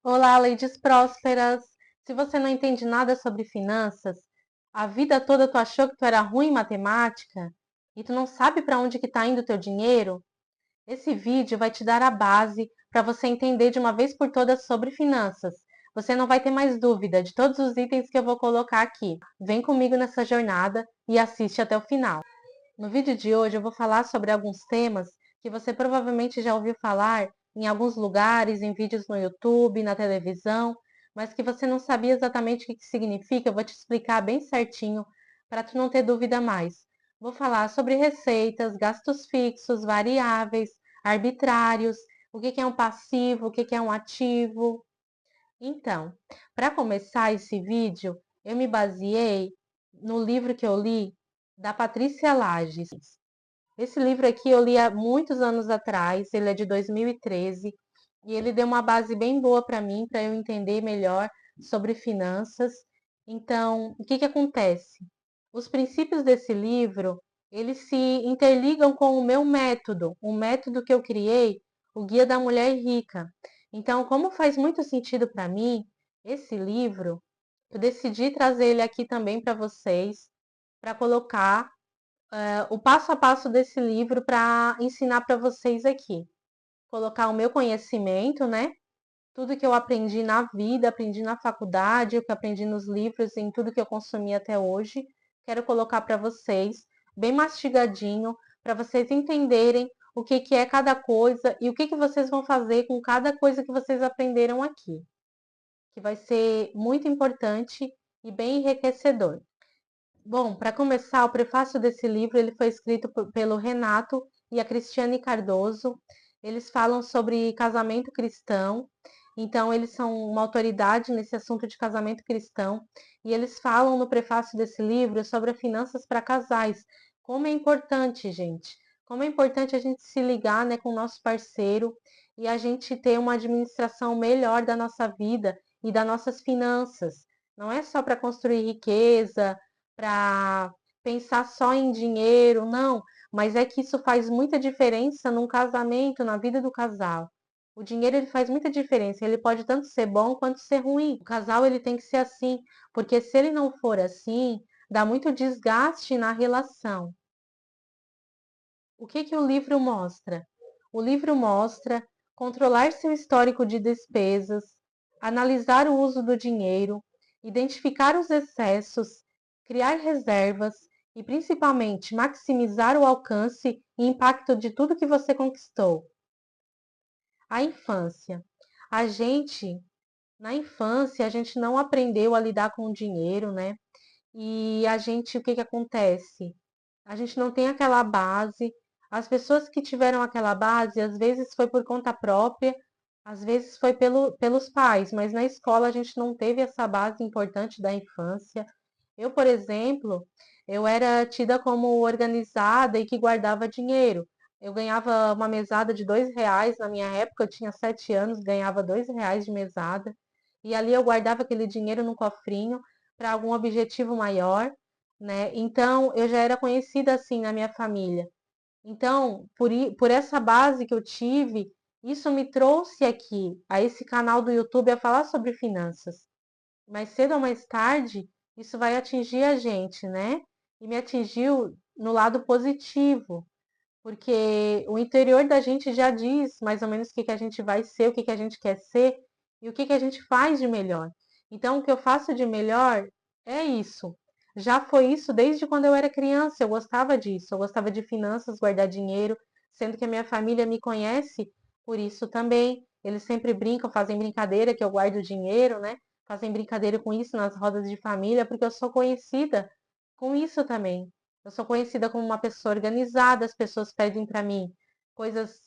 Olá, ladies prósperas! Se você não entende nada sobre finanças, a vida toda tu achou que tu era ruim em matemática e tu não sabe para onde que está indo o teu dinheiro, esse vídeo vai te dar a base para você entender de uma vez por todas sobre finanças. Você não vai ter mais dúvida de todos os itens que eu vou colocar aqui. Vem comigo nessa jornada e assiste até o final. No vídeo de hoje eu vou falar sobre alguns temas que você provavelmente já ouviu falar em alguns lugares, em vídeos no YouTube, na televisão, mas que você não sabia exatamente o que significa. Eu vou te explicar bem certinho para tu não ter dúvida mais. Vou falar sobre receitas, gastos fixos, variáveis, arbitrários, o que é um passivo, o que é um ativo. Então, para começar esse vídeo, eu me baseei no livro que eu li da Patrícia Lages. Esse livro aqui eu li há muitos anos atrás, ele é de 2013 e ele deu uma base bem boa para mim, para eu entender melhor sobre finanças. Então, o que que acontece? Os princípios desse livro, eles se interligam com o meu método, o método que eu criei, o Guia da Mulher Rica. Então, como faz muito sentido para mim, esse livro, eu decidi trazer ele aqui também para vocês, para colocar o passo a passo desse livro para ensinar para vocês aqui. Colocar o meu conhecimento, né? Tudo que eu aprendi na vida, aprendi na faculdade, o que aprendi nos livros, em tudo que eu consumi até hoje. Quero colocar para vocês, bem mastigadinho, para vocês entenderem o que, que é cada coisa e o que, que vocês vão fazer com cada coisa que vocês aprenderam aqui. Que vai ser muito importante e bem enriquecedor. Bom, para começar, o prefácio desse livro ele foi escrito pelo Renato e a Cristiane Cardoso. Eles falam sobre casamento cristão, então eles são uma autoridade nesse assunto de casamento cristão. E eles falam no prefácio desse livro sobre finanças para casais. Como é importante, gente. Como é importante a gente se ligar, né, com o nosso parceiro e a gente ter uma administração melhor da nossa vida e das nossas finanças. Não é só para construir riqueza, para pensar só em dinheiro, não, mas é que isso faz muita diferença num casamento, na vida do casal. O dinheiro ele faz muita diferença, ele pode tanto ser bom quanto ser ruim. O casal ele tem que ser assim, porque se ele não for assim, dá muito desgaste na relação. O que que o livro mostra? O livro mostra controlar seu histórico de despesas, analisar o uso do dinheiro, identificar os excessos, criar reservas e, principalmente, maximizar o alcance e impacto de tudo que você conquistou. A infância. A gente, na infância, a gente não aprendeu a lidar com o dinheiro, né? E a gente, o que que acontece? A gente não tem aquela base. As pessoas que tiveram aquela base, às vezes foi por conta própria, às vezes foi pelos pais, mas na escola a gente não teve essa base importante da infância. Eu, por exemplo, eu era tida como organizada e que guardava dinheiro. Eu ganhava uma mesada de R$ 2 na minha época, eu tinha 7 anos, ganhava R$ 2 de mesada. E ali eu guardava aquele dinheiro no cofrinho para algum objetivo maior, né? Então, eu já era conhecida assim na minha família. Então, por essa base que eu tive, isso me trouxe aqui, a esse canal do YouTube, a falar sobre finanças. Mais cedo ou mais tarde, isso vai atingir a gente, né? E me atingiu no lado positivo, porque o interior da gente já diz mais ou menos o que que a gente vai ser, o que que a gente quer ser e o que que a gente faz de melhor. Então, o que eu faço de melhor é isso. Já foi isso desde quando eu era criança, eu gostava disso, eu gostava de finanças, guardar dinheiro, sendo que a minha família me conhece por isso também. Eles sempre brincam, fazem brincadeira que eu guardo dinheiro, né? Fazem brincadeira com isso nas rodas de família, porque eu sou conhecida com isso também. Eu sou conhecida como uma pessoa organizada, as pessoas pedem para mim coisas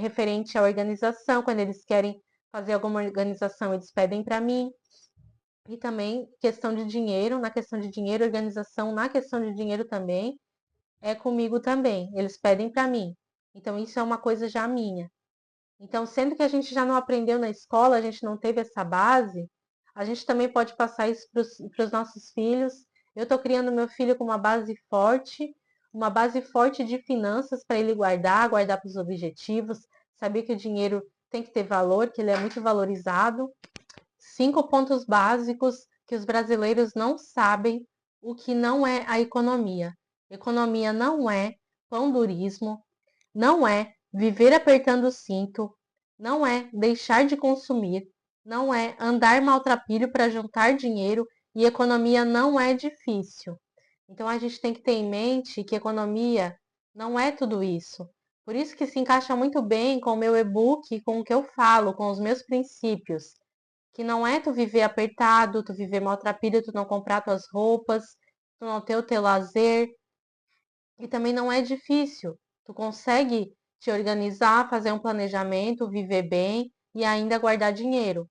referente à organização, quando eles querem fazer alguma organização, eles pedem para mim. E também questão de dinheiro, na questão de dinheiro, organização, na questão de dinheiro também, é comigo também. Eles pedem para mim. Então, isso é uma coisa já minha. Então, sendo que a gente já não aprendeu na escola, a gente não teve essa base, a gente também pode passar isso para os nossos filhos. Eu estou criando meu filho com uma base forte de finanças para ele guardar para os objetivos, saber que o dinheiro tem que ter valor, que ele é muito valorizado. 5 pontos básicos que os brasileiros não sabem o que não é a economia. Economia não é pandurismo, não é viver apertando o cinto, não é deixar de consumir, não é andar maltrapilho para juntar dinheiro e economia não é difícil. Então a gente tem que ter em mente que economia não é tudo isso. Por isso que se encaixa muito bem com o meu e-book, com o que eu falo, com os meus princípios. Que não é tu viver apertado, tu viver maltrapilho, tu não comprar tuas roupas, tu não ter o teu lazer. E também não é difícil. Tu consegue te organizar, fazer um planejamento, viver bem e ainda guardar dinheiro.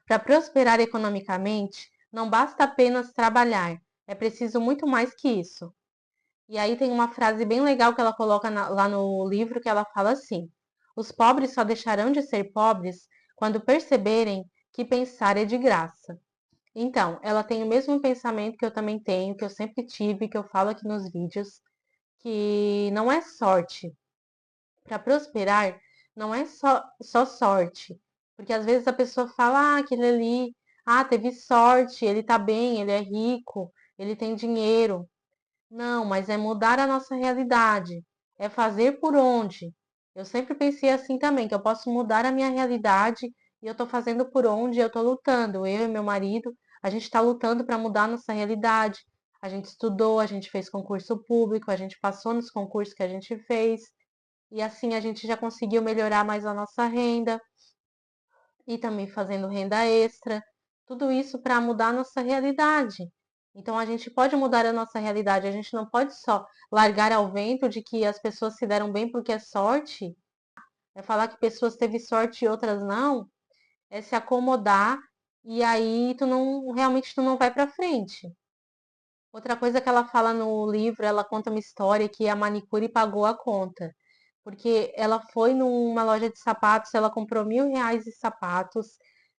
Para prosperar economicamente, não basta apenas trabalhar, é preciso muito mais que isso. E aí tem uma frase bem legal que ela coloca lá no livro que ela fala assim: os pobres só deixarão de ser pobres quando perceberem que pensar é de graça. Então, ela tem o mesmo pensamento que eu também tenho, que eu sempre tive, que eu falo aqui nos vídeos, que não é sorte. Para prosperar, não é só sorte. Porque às vezes a pessoa fala, aquele ali, teve sorte, ele tá bem, ele é rico, ele tem dinheiro. Não, mas é mudar a nossa realidade, é fazer por onde. Eu sempre pensei assim também, que eu posso mudar a minha realidade e eu estou fazendo por onde, eu estou lutando. Eu e meu marido, a gente está lutando para mudar a nossa realidade. A gente estudou, a gente fez concurso público, a gente passou nos concursos que a gente fez e assim a gente já conseguiu melhorar mais a nossa renda e também fazendo renda extra. Tudo isso para mudar a nossa realidade. Então a gente pode mudar a nossa realidade, a gente não pode só largar ao vento de que as pessoas se deram bem porque é sorte, é falar que pessoas teve sorte e outras não, é se acomodar e aí tu não vai para frente. Outra coisa que ela fala no livro, ela conta uma história que a manicure pagou a conta. Porque ela foi numa loja de sapatos, ela comprou R$ 1.000 de sapatos,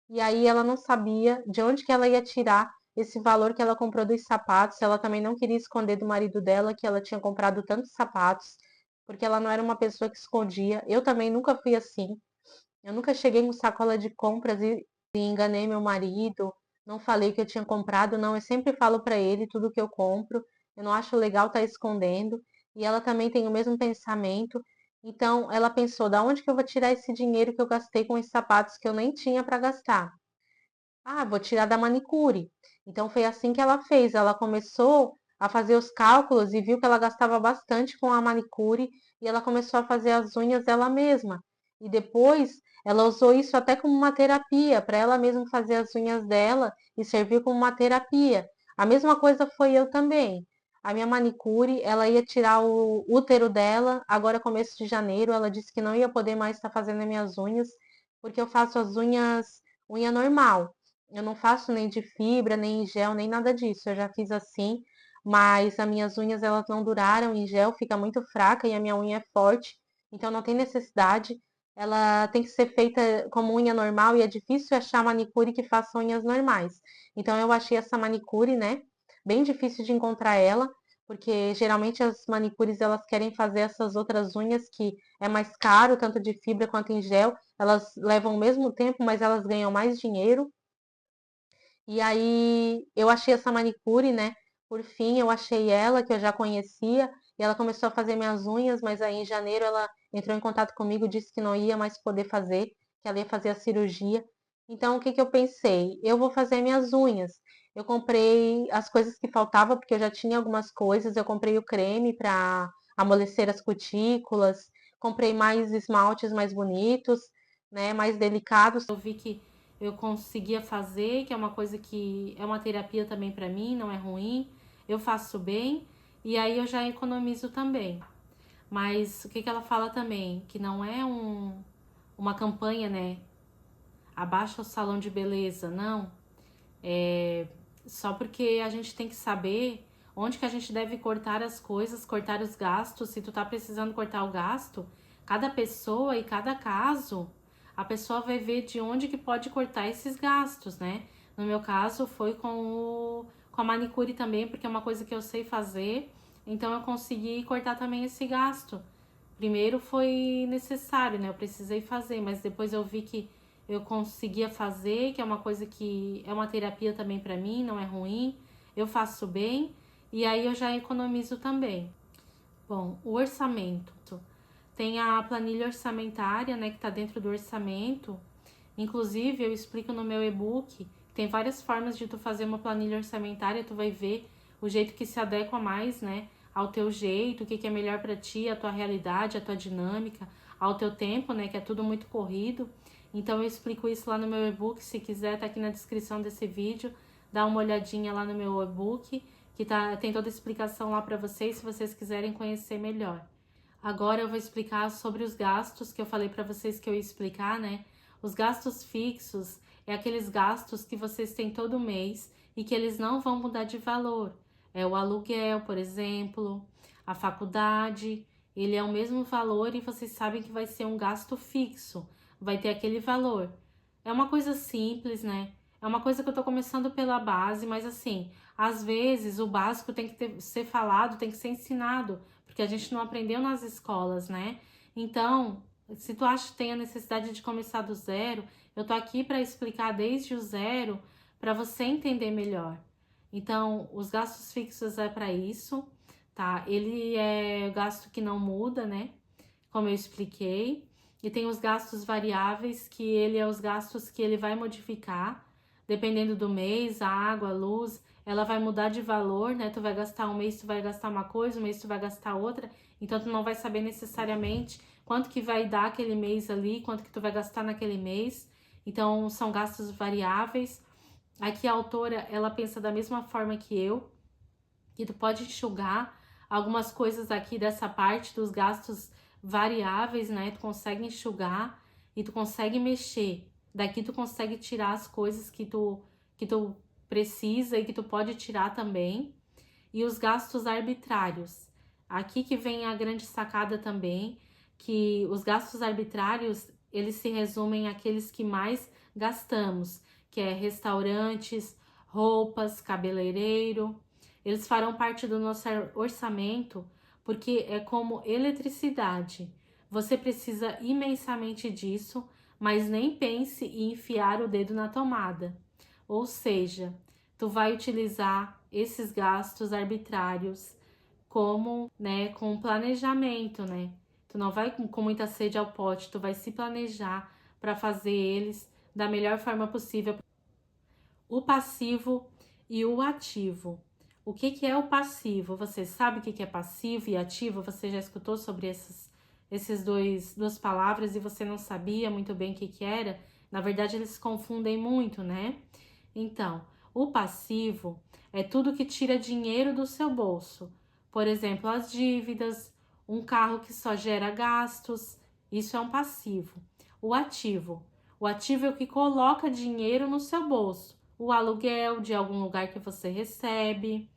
e aí ela não sabia de onde que ela ia tirar esse valor que ela comprou dos sapatos. Ela também não queria esconder do marido dela que ela tinha comprado tantos sapatos, porque ela não era uma pessoa que escondia. Eu também nunca fui assim. Eu nunca cheguei com sacola de compras e enganei meu marido, não falei que eu tinha comprado, não. Eu sempre falo para ele tudo que eu compro. Eu não acho legal estar escondendo. E ela também tem o mesmo pensamento. Então, ela pensou: da onde que eu vou tirar esse dinheiro que eu gastei com os sapatos que eu nem tinha para gastar? Vou tirar da manicure. Então foi assim que ela fez. Ela começou a fazer os cálculos e viu que ela gastava bastante com a manicure e ela começou a fazer as unhas dela mesma. E depois ela usou isso até como uma terapia, para ela mesma fazer as unhas dela e serviu como uma terapia. A mesma coisa foi eu também. A minha manicure, ela ia tirar o útero dela, agora começo de janeiro, ela disse que não ia poder mais estar fazendo as minhas unhas, porque eu faço as unhas, unha normal. Eu não faço nem de fibra, nem em gel, nem nada disso. Eu já fiz assim, mas as minhas unhas elas não duraram em gel, fica muito fraca e a minha unha é forte, então não tem necessidade. Ela tem que ser feita como unha normal e é difícil achar manicure que faça unhas normais. Então eu achei essa manicure, né? Bem difícil de encontrar ela, porque geralmente as manicures elas querem fazer essas outras unhas que é mais caro, tanto de fibra quanto em gel. Elas levam o mesmo tempo, mas elas ganham mais dinheiro. E aí eu achei essa manicure, né? Por fim, eu achei ela, que eu já conhecia, e ela começou a fazer minhas unhas, mas aí em janeiro ela entrou em contato comigo, disse que não ia mais poder fazer, que ela ia fazer a cirurgia. Então, o que que eu pensei? Eu vou fazer minhas unhas. Eu comprei as coisas que faltavam, porque eu já tinha algumas coisas. Eu comprei o creme para amolecer as cutículas, comprei mais esmaltes mais bonitos, né, mais delicados. Eu vi que eu conseguia fazer, que é uma coisa que é uma terapia também para mim, não é ruim. Eu faço bem e aí eu já economizo também. Mas o que que ela fala também? Que não é uma campanha, né? Abaixa o salão de beleza, não. É só porque a gente tem que saber onde que a gente deve cortar as coisas, cortar os gastos. Se tu tá precisando cortar o gasto, cada pessoa e cada caso, a pessoa vai ver de onde que pode cortar esses gastos, né? No meu caso foi com a manicure também, porque é uma coisa que eu sei fazer, então eu consegui cortar também esse gasto. Primeiro foi necessário, né? Eu precisei fazer, mas depois eu vi que eu conseguia fazer, que é uma coisa que é uma terapia também para mim, não é ruim. Eu faço bem e aí eu já economizo também. Bom, o orçamento. Tem a planilha orçamentária, né, que tá dentro do orçamento. Inclusive, eu explico no meu e-book, tem várias formas de tu fazer uma planilha orçamentária, tu vai ver o jeito que se adequa mais, né, ao teu jeito, o que é melhor para ti, a tua realidade, a tua dinâmica, ao teu tempo, né, que é tudo muito corrido. Então eu explico isso lá no meu e-book, se quiser tá aqui na descrição desse vídeo, dá uma olhadinha lá no meu e-book, que tem toda a explicação lá para vocês, se vocês quiserem conhecer melhor. Agora eu vou explicar sobre os gastos que eu falei para vocês que eu ia explicar, né? Os gastos fixos é aqueles gastos que vocês têm todo mês e que eles não vão mudar de valor. É o aluguel, por exemplo, a faculdade, ele é o mesmo valor e vocês sabem que vai ser um gasto fixo, vai ter aquele valor. É uma coisa simples, né? É uma coisa que eu tô começando pela base, mas assim, às vezes o básico tem que ser falado, tem que ser ensinado, porque a gente não aprendeu nas escolas, né? Então, se tu acha que tem a necessidade de começar do zero, eu tô aqui para explicar desde o zero para você entender melhor. Então, os gastos fixos é para isso, tá? Ele é gasto que não muda, né? Como eu expliquei. E tem os gastos variáveis, que ele é os gastos que ele vai modificar, dependendo do mês, a água, a luz, ela vai mudar de valor, né? Tu vai gastar um mês, tu vai gastar uma coisa, um mês tu vai gastar outra, então tu não vai saber necessariamente quanto que vai dar aquele mês ali, quanto que tu vai gastar naquele mês. Então, são gastos variáveis. Aqui a autora, ela pensa da mesma forma que eu, que tu pode enxugar algumas coisas aqui dessa parte dos gastos variáveis, né? Tu consegue enxugar e tu consegue mexer. Daqui tu consegue tirar as coisas que tu precisa e que tu pode tirar também. E os gastos arbitrários. Aqui que vem a grande sacada também, que os gastos arbitrários, eles se resumem àqueles que mais gastamos, que é restaurantes, roupas, cabeleireiro. Eles farão parte do nosso orçamento porque é como eletricidade. Você precisa imensamente disso, mas nem pense em enfiar o dedo na tomada. Ou seja, tu vai utilizar esses gastos arbitrários como, né, com planejamento, né? Tu não vai com muita sede ao pote, tu vai se planejar para fazer eles da melhor forma possível. O passivo e o ativo. O que é o passivo? Você sabe o que é passivo e ativo? Você já escutou sobre esses duas palavras e você não sabia muito bem o que era? Na verdade, eles se confundem muito, né? Então, o passivo é tudo que tira dinheiro do seu bolso. Por exemplo, as dívidas, um carro que só gera gastos, isso é um passivo. O ativo é o que coloca dinheiro no seu bolso. O aluguel de algum lugar que você recebe,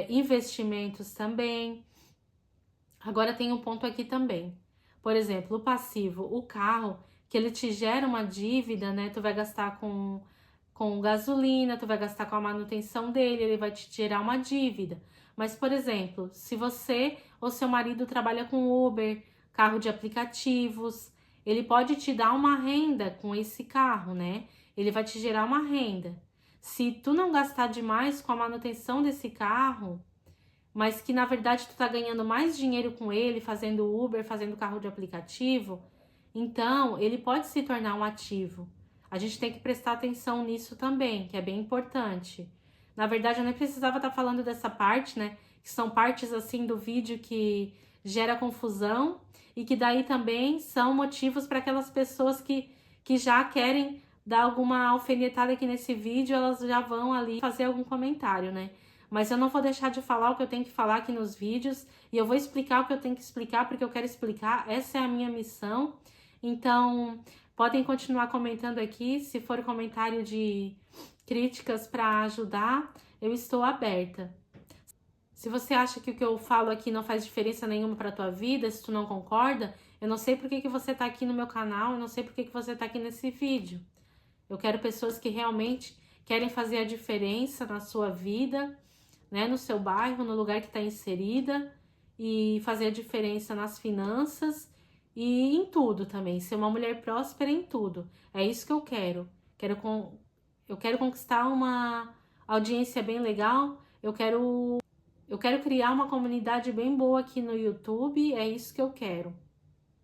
investimentos também. Agora tem um ponto aqui também. Por exemplo, o passivo, o carro, que ele te gera uma dívida, né? Tu vai gastar com gasolina, tu vai gastar com a manutenção dele, ele vai te gerar uma dívida. Mas, por exemplo, se você ou seu marido trabalha com Uber, carro de aplicativos, ele pode te dar uma renda com esse carro, né? Ele vai te gerar uma renda. Se tu não gastar demais com a manutenção desse carro, mas que na verdade tu tá ganhando mais dinheiro com ele, fazendo Uber, fazendo carro de aplicativo, então ele pode se tornar um ativo. A gente tem que prestar atenção nisso também, que é bem importante. Na verdade, eu nem precisava estar falando dessa parte, né? Que são partes assim do vídeo que gera confusão e que daí também são motivos para aquelas pessoas que já querem dar alguma alfinetada aqui nesse vídeo, elas já vão ali fazer algum comentário, né? Mas eu não vou deixar de falar o que eu tenho que falar aqui nos vídeos e eu vou explicar o que eu tenho que explicar porque eu quero explicar, essa é a minha missão. Então, podem continuar comentando aqui, se for comentário de críticas para ajudar, eu estou aberta. Se você acha que o que eu falo aqui não faz diferença nenhuma para tua vida, se tu não concorda, eu não sei por que você tá aqui no meu canal, eu não sei por que você tá aqui nesse vídeo. Eu quero pessoas que realmente querem fazer a diferença na sua vida, né, no seu bairro, no lugar que está inserida e fazer a diferença nas finanças e em tudo também, ser uma mulher próspera em tudo. É isso que eu quero. Eu quero conquistar uma audiência bem legal. Eu quero criar uma comunidade bem boa aqui no YouTube. É isso que eu quero.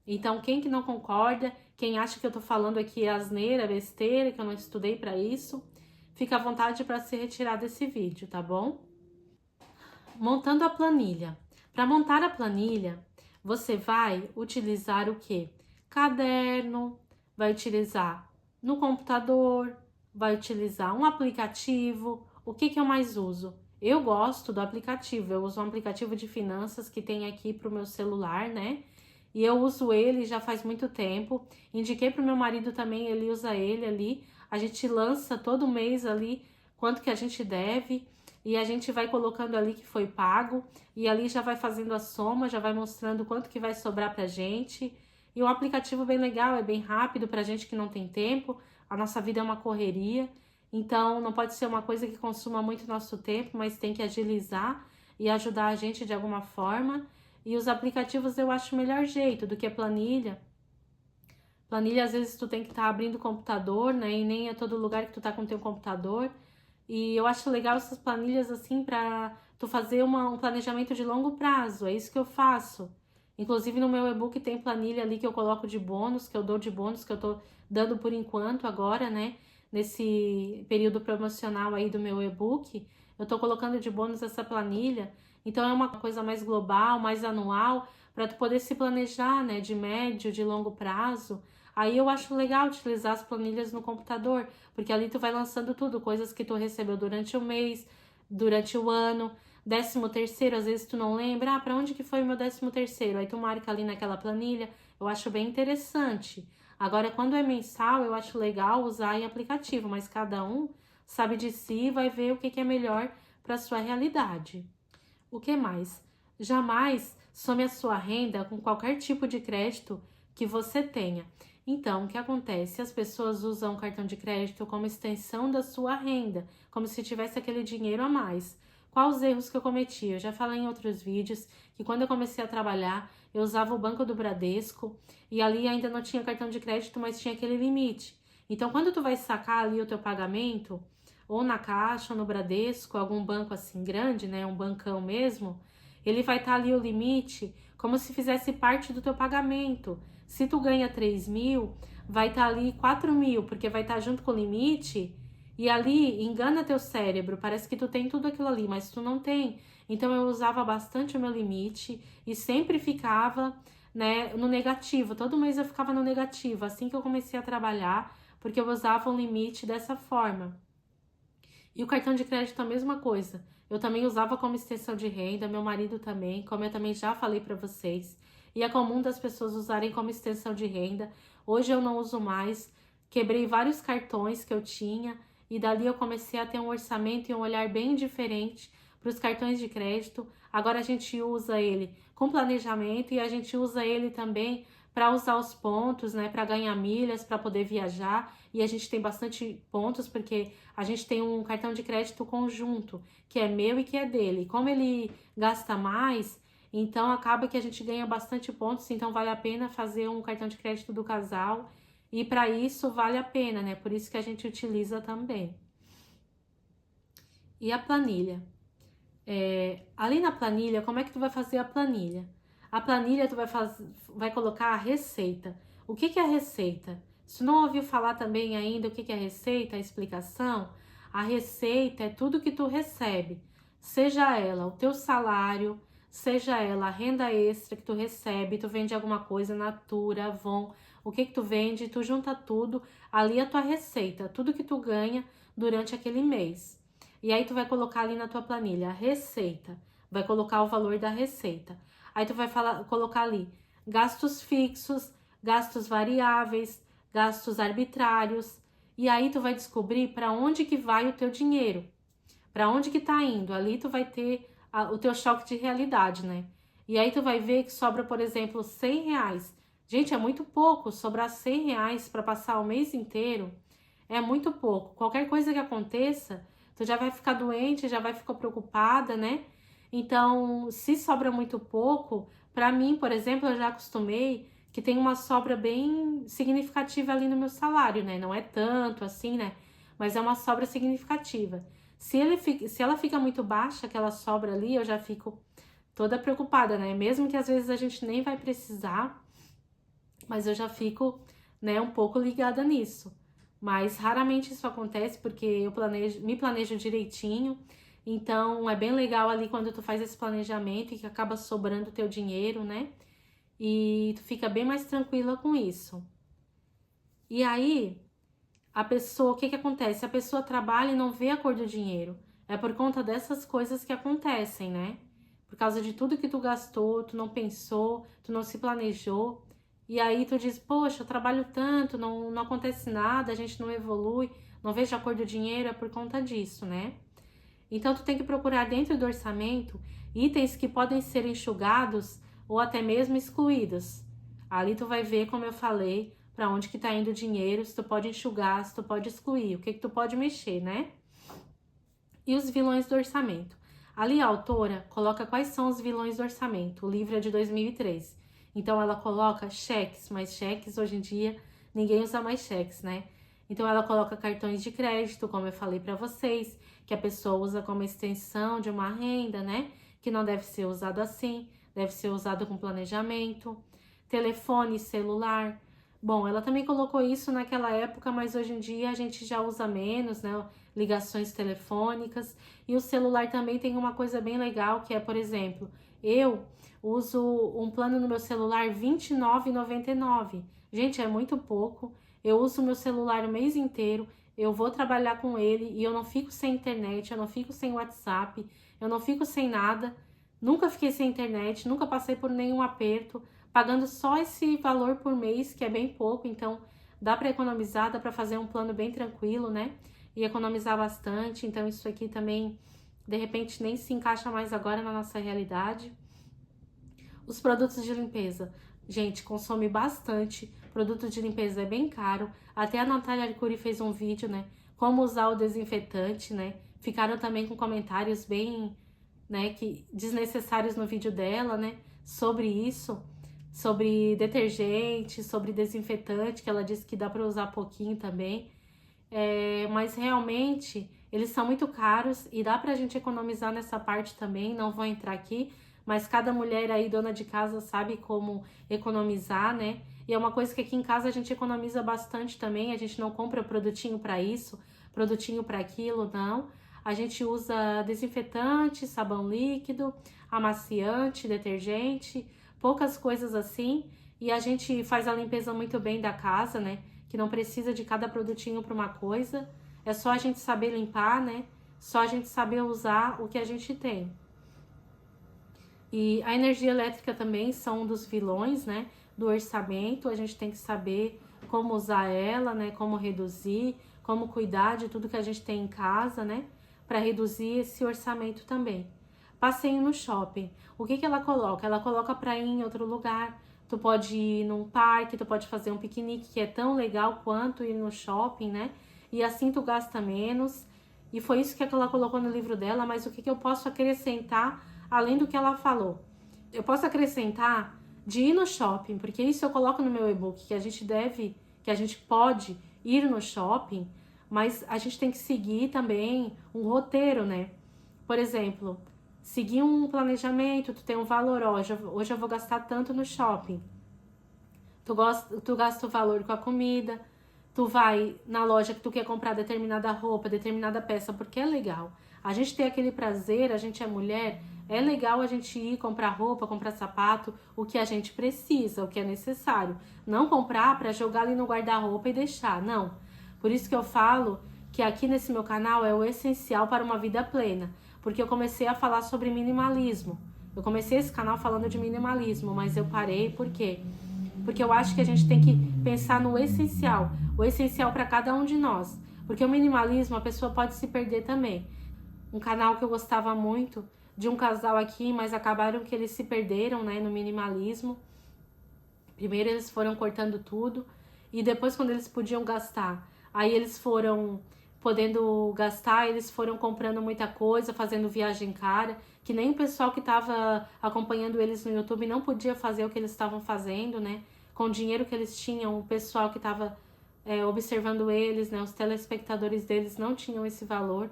Então, quem que não concorda, quem acha que eu tô falando aqui é asneira, besteira, que eu não estudei para isso, fica à vontade para se retirar desse vídeo, tá bom? Montando a planilha. Para montar a planilha, você vai utilizar o que? Caderno, vai utilizar no computador, vai utilizar um aplicativo. O que eu mais uso? Eu gosto do aplicativo, eu uso um aplicativo de finanças que tem aqui para o meu celular, né? E eu uso ele já faz muito tempo. Indiquei para o meu marido também, ele usa ele ali. A gente lança todo mês ali quanto que a gente deve e a gente vai colocando ali que foi pago e ali já vai fazendo a soma, já vai mostrando quanto que vai sobrar pra gente. E o aplicativo é bem legal, é bem rápido pra gente que não tem tempo. A nossa vida é uma correria, então não pode ser uma coisa que consuma muito nosso tempo, mas tem que agilizar e ajudar a gente de alguma forma. E os aplicativos eu acho o melhor jeito do que a planilha. Planilha, às vezes, tu tem que estar abrindo o computador, né? E nem é todo lugar que tu tá com o teu computador. E eu acho legal essas planilhas assim pra tu fazer um planejamento de longo prazo. É isso que eu faço. Inclusive no meu e-book tem planilha ali que eu coloco de bônus, que eu dou de bônus, que eu tô dando por enquanto agora, né? Nesse período promocional aí do meu e-book, eu tô colocando de bônus essa planilha. Então é uma coisa mais global, mais anual, para tu poder se planejar, né? De médio, de longo prazo. Aí eu acho legal utilizar as planilhas no computador, porque ali tu vai lançando tudo, coisas que tu recebeu durante o mês, durante o ano. 13º, às vezes tu não lembra, pra onde que foi o meu 13º? Aí tu marca ali naquela planilha, eu acho bem interessante. Agora, quando é mensal, eu acho legal usar em aplicativo, mas cada um sabe de si e vai ver o que que é melhor para sua realidade. O que mais? Jamais some a sua renda com qualquer tipo de crédito que você tenha. Então, o que acontece? As pessoas usam o cartão de crédito como extensão da sua renda, como se tivesse aquele dinheiro a mais. Quais os erros que eu cometi? Eu já falei em outros vídeos que quando eu comecei a trabalhar, eu usava o Banco do Bradesco e ali ainda não tinha cartão de crédito, mas tinha aquele limite. Então, quando tu vai sacar ali o teu pagamento, ou na Caixa, ou no Bradesco, algum banco assim grande, né, um bancão mesmo, ele vai estar ali o limite como se fizesse parte do teu pagamento. Se tu ganha 3 mil, vai estar ali 4 mil, porque vai estar junto com o limite, e ali engana teu cérebro, parece que tu tem tudo aquilo ali, mas tu não tem. Então eu usava bastante o meu limite e sempre ficava, né, no negativo. Todo mês eu ficava no negativo, assim que eu comecei a trabalhar, porque eu usava o limite dessa forma. E o cartão de crédito a mesma coisa. Eu também usava como extensão de renda, meu marido também, como eu também já falei para vocês. E é comum das pessoas usarem como extensão de renda. Hoje eu não uso mais. Quebrei vários cartões que eu tinha e dali eu comecei a ter um orçamento e um olhar bem diferente para os cartões de crédito. Agora a gente usa ele com planejamento e a gente usa ele também para usar os pontos, né, para ganhar milhas, para poder viajar. E a gente tem bastante pontos porque a gente tem um cartão de crédito conjunto, que é meu e que é dele. Como ele gasta mais, então acaba que a gente ganha bastante pontos, então vale a pena fazer um cartão de crédito do casal. E para isso vale a pena, né? Por isso que a gente utiliza também. E a planilha? Ali na planilha, como é que tu vai fazer a planilha? A planilha tu vai colocar a receita. O que que é a receita? Se tu não ouviu falar também ainda o que que é a receita, a explicação, a receita é tudo que tu recebe, seja ela o teu salário, seja ela a renda extra que tu recebe, tu vende alguma coisa, Natura, Avon, o que que tu vende, tu junta tudo, ali a tua receita, tudo que tu ganha durante aquele mês. E aí tu vai colocar ali na tua planilha a receita, vai colocar o valor da receita. Aí tu vai colocar ali gastos fixos, gastos variáveis, gastos arbitrários. E aí tu vai descobrir para onde que vai o teu dinheiro, para onde que tá indo. Ali tu vai ter o teu choque de realidade, né? E aí tu vai ver que sobra, por exemplo, R$ 100. Gente, é muito pouco. Sobrar R$ 100 para passar o mês inteiro é muito pouco. Qualquer coisa que aconteça, tu já vai ficar doente, já vai ficar preocupada, né? Então, se sobra muito pouco, para mim, por exemplo, eu já acostumei que tem uma sobra bem significativa ali no meu salário, né? Não é tanto assim, né? Mas é uma sobra significativa. Se ela fica muito baixa, aquela sobra ali, eu já fico toda preocupada, né? Mesmo que às vezes a gente nem vai precisar, mas eu já fico, né, um pouco ligada nisso. Mas raramente isso acontece porque eu me planejo direitinho. Então é bem legal ali quando tu faz esse planejamento e que acaba sobrando o teu dinheiro, né? E tu fica bem mais tranquila com isso. E aí, a pessoa, o que que acontece? A pessoa trabalha e não vê a cor do dinheiro. É por conta dessas coisas que acontecem, né? Por causa de tudo que tu gastou, tu não pensou, tu não se planejou. E aí tu diz, poxa, eu trabalho tanto, não acontece nada, a gente não evolui, não vejo a cor do dinheiro, é por conta disso, né? Então tu tem que procurar dentro do orçamento itens que podem ser enxugados ou até mesmo excluídos. Ali tu vai ver, como eu falei, para onde que tá indo o dinheiro, se tu pode enxugar, se tu pode excluir, o que que tu pode mexer, né? E os vilões do orçamento. Ali a autora coloca quais são os vilões do orçamento. O livro é de 2003. Então ela coloca cheques, mas cheques hoje em dia ninguém usa mais cheques, né? Então ela coloca cartões de crédito, como eu falei para vocês, que a pessoa usa como extensão de uma renda, né? Que não deve ser usado assim, deve ser usado com planejamento. Telefone, celular. Bom, ela também colocou isso naquela época, mas hoje em dia a gente já usa menos, né? Ligações telefônicas. E o celular também tem uma coisa bem legal, que é, por exemplo, eu uso um plano no meu celular R$29,99. Gente, é muito pouco. Eu uso o meu celular o mês inteiro, eu vou trabalhar com ele e eu não fico sem internet, eu não fico sem WhatsApp, eu não fico sem nada. Nunca fiquei sem internet, nunca passei por nenhum aperto, pagando só esse valor por mês, que é bem pouco, então dá para economizar, dá para fazer um plano bem tranquilo, né? E economizar bastante, então isso aqui também, de repente, nem se encaixa mais agora na nossa realidade. Os produtos de limpeza. Gente, consome bastante. Produto de limpeza é bem caro. Até a Natália Arcuri fez um vídeo, né? Como usar o desinfetante, né? Ficaram também com comentários bem, né, que desnecessários no vídeo dela, né? Sobre isso, sobre detergente, sobre desinfetante, que ela disse que dá para usar pouquinho também. Mas realmente eles são muito caros e dá pra gente economizar nessa parte também, não vou entrar aqui, mas cada mulher aí, dona de casa, sabe como economizar, né? E é uma coisa que aqui em casa a gente economiza bastante também, a gente não compra produtinho para isso, produtinho para aquilo, não. A gente usa desinfetante, sabão líquido, amaciante, detergente, poucas coisas assim, e a gente faz a limpeza muito bem da casa, né? Que não precisa de cada produtinho para uma coisa, é só a gente saber limpar, né? Só a gente saber usar o que a gente tem. E a energia elétrica também são um dos vilões, né, do orçamento. A gente tem que saber como usar ela, né, como reduzir, como cuidar de tudo que a gente tem em casa, né, para reduzir esse orçamento também. Passeio no shopping. O que que ela coloca? Ela coloca para ir em outro lugar. Tu pode ir num parque, tu pode fazer um piquenique, que é tão legal quanto ir no shopping, né? E assim tu gasta menos. E foi isso que ela colocou no livro dela, mas o que que eu posso acrescentar além do que ela falou? Eu posso acrescentar de ir no shopping, porque isso eu coloco no meu e-book, que a gente pode ir no shopping, mas a gente tem que seguir também um roteiro, né? Por exemplo, seguir um planejamento, tu tem um valor, ó, hoje eu vou gastar tanto no shopping. Tu gasta o valor com a comida, tu vai na loja que tu quer comprar determinada roupa, determinada peça, porque é legal. A gente tem aquele prazer, a gente é mulher, é legal a gente ir comprar roupa, comprar sapato, o que a gente precisa, o que é necessário. Não comprar para jogar ali no guarda-roupa e deixar, não. Por isso que eu falo que aqui nesse meu canal é o essencial para uma vida plena, porque eu comecei a falar sobre minimalismo. Eu comecei esse canal falando de minimalismo, mas eu parei por quê? Porque eu acho que a gente tem que pensar no essencial, o essencial para cada um de nós. Porque o minimalismo a pessoa pode se perder também. Um canal que eu gostava muito de um casal aqui, mas acabaram que eles se perderam, né, no minimalismo. Primeiro eles foram cortando tudo e depois quando eles podiam gastar, aí eles foram podendo gastar, eles foram comprando muita coisa, fazendo viagem cara, que nem o pessoal que estava acompanhando eles no YouTube não podia fazer o que eles estavam fazendo, né? com o dinheiro que eles tinham, o pessoal que estava observando eles, né, os telespectadores deles não tinham esse valor.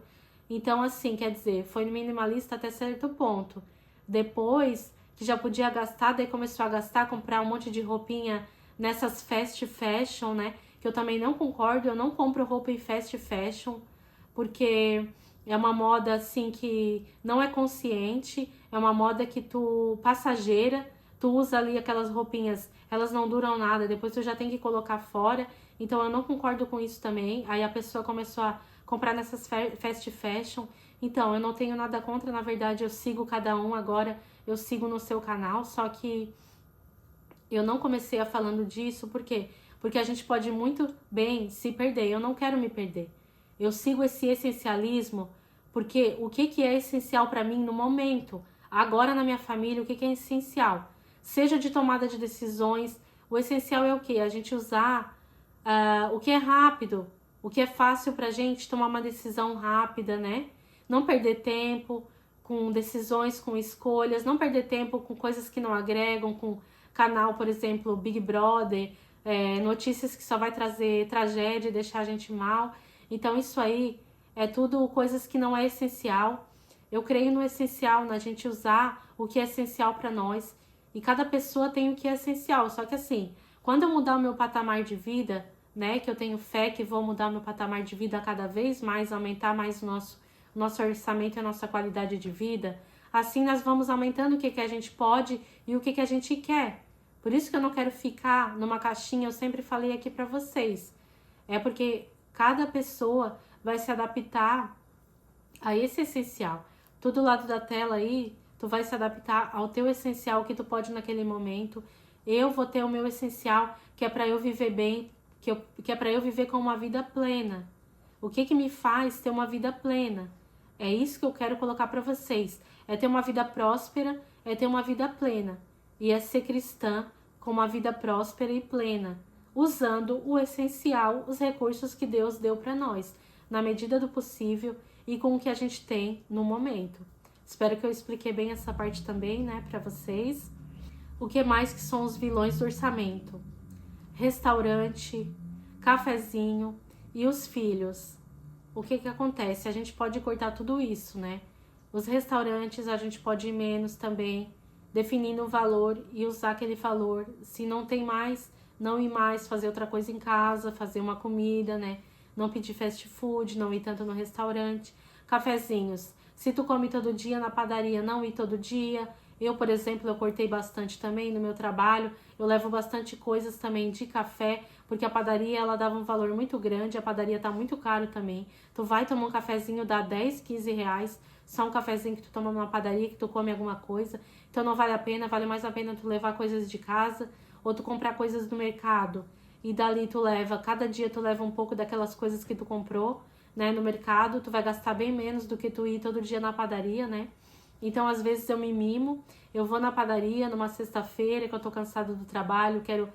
Então, assim, quer dizer, foi minimalista até certo ponto. Depois que já podia gastar, daí começou a gastar, comprar um monte de roupinha nessas fast fashion, né? Que eu também não concordo, eu não compro roupa em fast fashion, porque é uma moda, assim, que não é consciente, é uma moda que passageira, tu usa ali aquelas roupinhas, elas não duram nada, depois tu já tem que colocar fora, então eu não concordo com isso também. Aí a pessoa começou a comprar nessas fast fashion, então eu não tenho nada contra, na verdade eu sigo cada um agora, eu sigo no seu canal, só que eu não comecei a falando disso, por quê? Porque a gente pode muito bem se perder, eu não quero me perder. Eu sigo esse essencialismo porque o que é essencial para mim no momento, agora na minha família, o que é essencial? Seja de tomada de decisões, o essencial é o quê? A gente usar o que é rápido, o que é fácil pra gente tomar uma decisão rápida, né? Não perder tempo com decisões, com escolhas, não perder tempo com coisas que não agregam, com canal, por exemplo, Big Brother, notícias que só vai trazer tragédia e deixar a gente mal. Então isso aí é tudo coisas que não é essencial. Eu creio no essencial, na gente usar o que é essencial para nós. E cada pessoa tem o que é essencial. Só que assim, quando eu mudar o meu patamar de vida, né, que eu tenho fé que vou mudar o meu patamar de vida cada vez mais, aumentar mais o nosso orçamento e a nossa qualidade de vida, assim nós vamos aumentando o que a gente pode e o que a gente quer. Por isso que eu não quero ficar numa caixinha, eu sempre falei aqui para vocês. É porque cada pessoa vai se adaptar a esse essencial. Tu do lado da tela aí, tu vai se adaptar ao teu essencial que tu pode naquele momento. Eu vou ter o meu essencial, que é para eu viver bem, que é para eu viver com uma vida plena. O que me faz ter uma vida plena? É isso que eu quero colocar para vocês. É ter uma vida próspera, é ter uma vida plena. E é ser cristã com uma vida próspera e plena, usando o essencial, os recursos que Deus deu para nós, na medida do possível e com o que a gente tem no momento. Espero que eu expliquei bem essa parte também, né, para vocês. O que mais que são os vilões do orçamento? Restaurante, cafezinho e os filhos. O que acontece? A gente pode cortar tudo isso, né? Os restaurantes a gente pode ir menos também, definindo o valor e usar aquele valor. Se não tem mais, não ir mais, fazer outra coisa em casa, fazer uma comida, né? Não pedir fast food, não ir tanto no restaurante. Cafezinhos. Se tu come todo dia na padaria, não ir todo dia. Eu, por exemplo, eu cortei bastante também no meu trabalho. Eu levo bastante coisas também de café, porque a padaria ela dava um valor muito grande, a padaria tá muito caro também. Tu vai tomar um cafezinho, dá 10, 15 reais, só um cafezinho que tu toma numa padaria, que tu come alguma coisa. Então não vale a pena, vale mais a pena tu levar coisas de casa ou tu comprar coisas do mercado. E dali tu leva, cada dia tu leva um pouco daquelas coisas que tu comprou, né, no mercado, tu vai gastar bem menos do que tu ir todo dia na padaria, né? Então, às vezes eu me mimo, eu vou na padaria numa sexta-feira que eu tô cansada do trabalho, quero,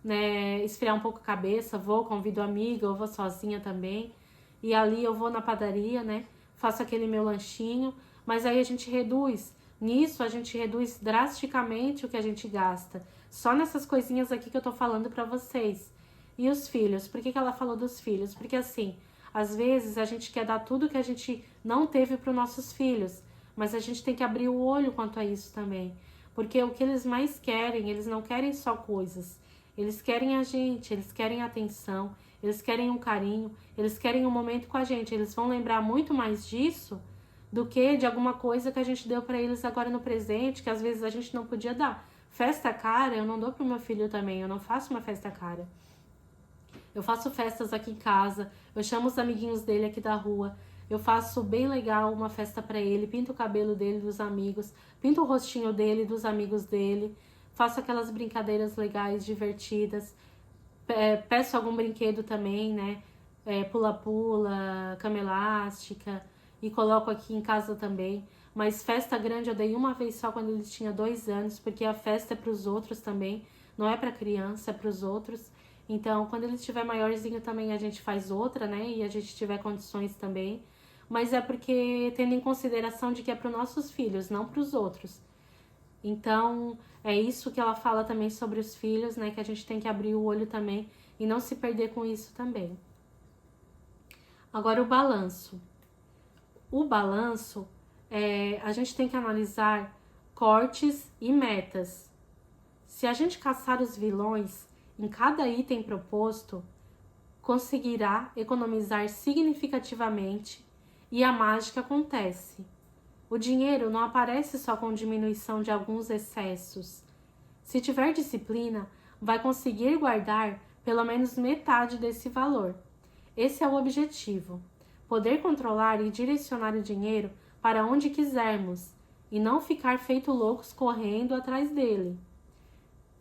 né, esfriar um pouco a cabeça, convido amiga, ou vou sozinha também. E ali eu vou na padaria, né, faço aquele meu lanchinho, mas aí a gente reduz. Nisso a gente reduz drasticamente o que a gente gasta. Só nessas coisinhas aqui que eu tô falando pra vocês. E os filhos? Por que ela falou dos filhos? Porque assim, às vezes a gente quer dar tudo que a gente não teve pros nossos filhos. Mas a gente tem que abrir o olho quanto a isso também. Porque o que eles mais querem, eles não querem só coisas. Eles querem a gente, eles querem atenção, eles querem um carinho, eles querem um momento com a gente. Eles vão lembrar muito mais disso do que de alguma coisa que a gente deu para eles agora no presente, que às vezes a gente não podia dar. Festa cara, eu não dou pro meu filho também, eu não faço uma festa cara. Eu faço festas aqui em casa, eu chamo os amiguinhos dele aqui da rua, eu faço bem legal uma festa pra ele, pinto o cabelo dele, dos amigos, pinto o rostinho dele, dos amigos dele, faço aquelas brincadeiras legais, divertidas, peço algum brinquedo também, né, pula-pula, cama elástica, e coloco aqui em casa também. Mas festa grande eu dei uma vez só quando ele tinha 2 anos, porque a festa é pros outros também, não é pra criança, é pros outros. Então, quando ele estiver maiorzinho também a gente faz outra, né? E a gente tiver condições também. Mas é porque tendo em consideração de que é para os nossos filhos, não para os outros. Então, é isso que ela fala também sobre os filhos, né? Que a gente tem que abrir o olho também e não se perder com isso também. Agora, o balanço. O balanço, a gente tem que analisar cortes e metas. Se a gente caçar os vilões em cada item proposto, conseguirá economizar significativamente e a mágica acontece. O dinheiro não aparece só com diminuição de alguns excessos. Se tiver disciplina, vai conseguir guardar pelo menos metade desse valor. Esse é o objetivo: poder controlar e direcionar o dinheiro para onde quisermos e não ficar feito loucos correndo atrás dele.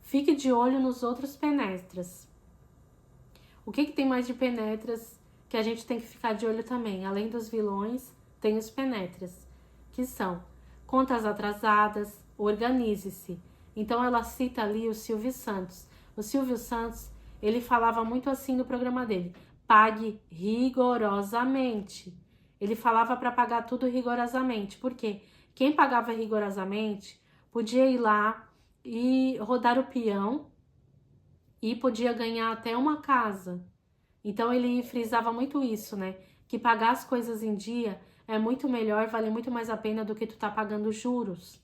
Fique de olho nos outros penetras. O que tem mais de penetras que a gente tem que ficar de olho também? Além dos vilões, tem os penetras, que são contas atrasadas, organize-se. Então ela cita ali o Silvio Santos. O Silvio Santos, ele falava muito assim no programa dele: pague rigorosamente. Ele falava para pagar tudo rigorosamente, porque quem pagava rigorosamente podia ir lá e rodar o peão e podia ganhar até uma casa. Então ele frisava muito isso, né? Que pagar as coisas em dia é muito melhor, vale muito mais a pena do que tu tá pagando juros.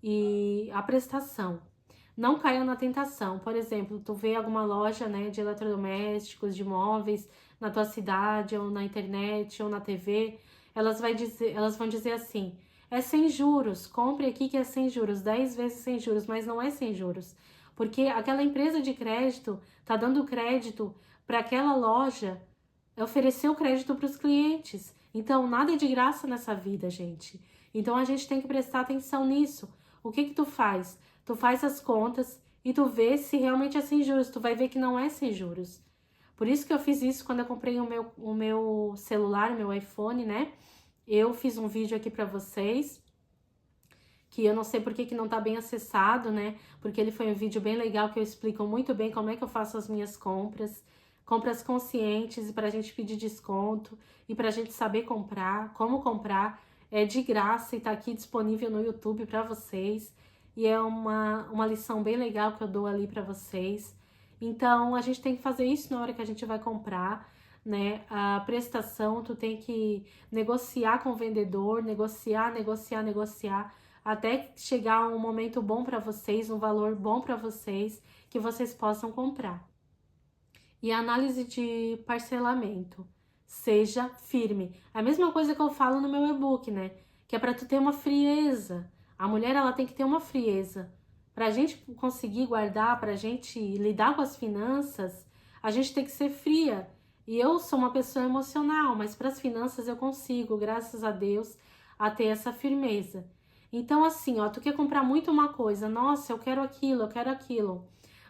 E a prestação. Não caia na tentação. Por exemplo, tu vê alguma loja, né, de eletrodomésticos, de móveis na tua cidade, ou na internet, ou na TV, elas vão dizer assim: é sem juros, compre aqui que é sem juros, 10 vezes sem juros, mas não é sem juros. Porque aquela empresa de crédito tá dando crédito para aquela loja oferecer o crédito para os clientes. Então, nada é de graça nessa vida, gente. Então, a gente tem que prestar atenção nisso. O que tu faz? Tu faz as contas e tu vê se realmente é sem juros. Tu vai ver que não é sem juros. Por isso que eu fiz isso quando eu comprei o meu celular, o meu iPhone, né? Eu fiz um vídeo aqui para vocês, que eu não sei por que não tá bem acessado, né? Porque ele foi um vídeo bem legal que eu explico muito bem como é que eu faço as minhas compras. Compras conscientes e pra gente pedir desconto e pra gente saber comprar, como comprar. É de graça e tá aqui disponível no YouTube para vocês. E é uma lição bem legal que eu dou ali para vocês. Então, a gente tem que fazer isso na hora que a gente vai comprar, né? A prestação, tu tem que negociar com o vendedor, negociar, até chegar um momento bom para vocês, um valor bom para vocês, que vocês possam comprar. E a análise de parcelamento. Seja firme. É a mesma coisa que eu falo no meu e-book, né? Que é para tu ter uma frieza. A mulher, ela tem que ter uma frieza. Pra gente conseguir guardar, pra gente lidar com as finanças, a gente tem que ser fria. E eu sou uma pessoa emocional, mas para as finanças eu consigo, graças a Deus, a ter essa firmeza. Então, assim, ó, tu quer comprar muito uma coisa, nossa, eu quero aquilo,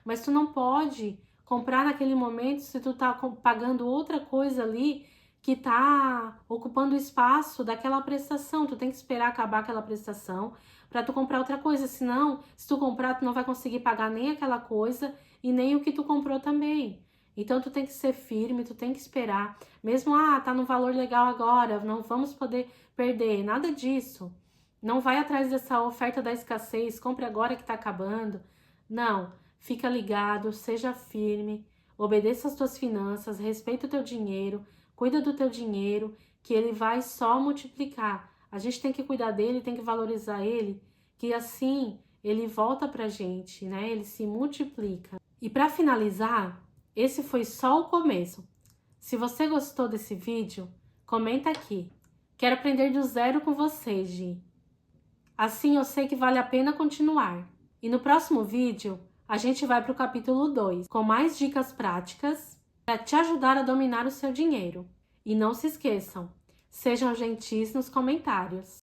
mas tu não pode comprar naquele momento se tu tá pagando outra coisa ali que tá ocupando o espaço daquela prestação. Tu tem que esperar acabar aquela prestação para tu comprar outra coisa, senão, se tu comprar, tu não vai conseguir pagar nem aquela coisa e nem o que tu comprou também. Então, tu tem que ser firme, tu tem que esperar. Mesmo, tá no valor legal agora, não vamos poder perder, nada disso. Não vai atrás dessa oferta da escassez, compre agora que tá acabando. Não, fica ligado, seja firme, obedeça às tuas finanças, respeita o teu dinheiro, cuida do teu dinheiro, que ele vai só multiplicar. A gente tem que cuidar dele, tem que valorizar ele, que assim ele volta pra gente, né? Ele se multiplica. E para finalizar, esse foi só o começo. Se você gostou desse vídeo, comenta aqui. Quero aprender do zero com você, Gi. Assim eu sei que vale a pena continuar. E no próximo vídeo, a gente vai para o capítulo 2, com mais dicas práticas para te ajudar a dominar o seu dinheiro. E não se esqueçam, sejam gentis nos comentários.